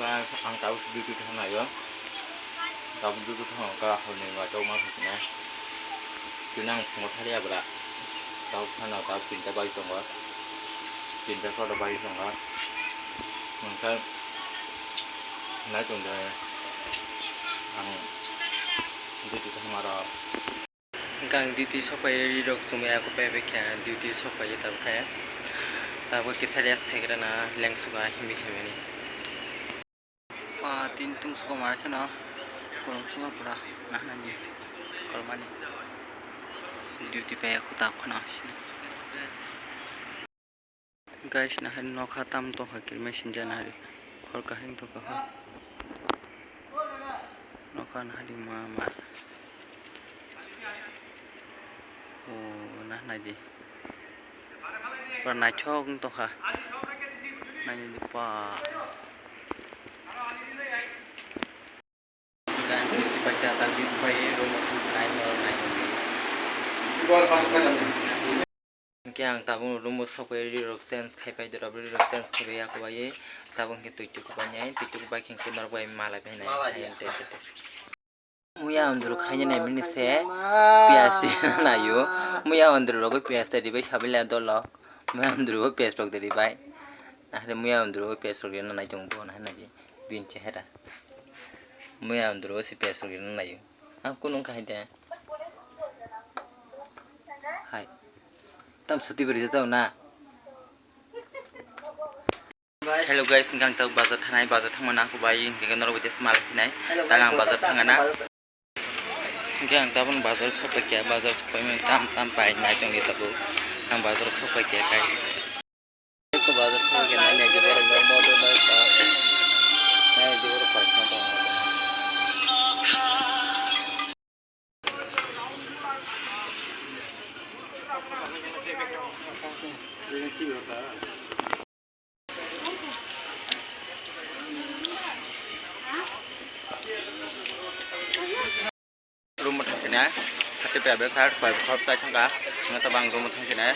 ang tahu duty thang ayo tahu duty thang ka hone wa to ma phina kinang mothari abra tahu khana tahu tinta bai tonga tinta so da bai tonga mangka na tongda ang duty thang ara gang duty sopai rok sumya ko pe be kya duty sopai tab kaya tabo kisarias thegra na lengsuga himi himeni tin tung suka mar khana kolom suga pura nahani kormani duty pe aku tab khana sini guys na han no khatam to hakir machine janari khor ka hin to ka no khan hadi ma nah naji pernah chong to ha nanya di pa kan di baca tadi pai rumah lain orang lain yang tabung rumah sampai di roxens kai pai dora beri roxens kai aku bayi tabung kita tujuh banyak tujuh baik yang kunar bayi malah benar muya andro khanya ne mini se piasi na yo muya andro rogo pias tadi bai sabila dolo muya andro go pias rok tadi bai ahre muya andro go pias rok na jong bo na na ji bin chehra muya andro si pias rok na yo aku nung khai de hai tam suti beri jauh na hello guys ngang tau bazar thangmana aku bai ngang noro bete smal hinai tagang bazar thangana ang tabon bazar sopai kya bazar sopai me tam pai nai tong ni tabu ang bazar sopai kya kai ko bazar sopai kya nai je bor mo model nai ta nai je bor pas na ta rumah thangkina sate pe be khar pai khop ta thangka ngata bang rumah thangkina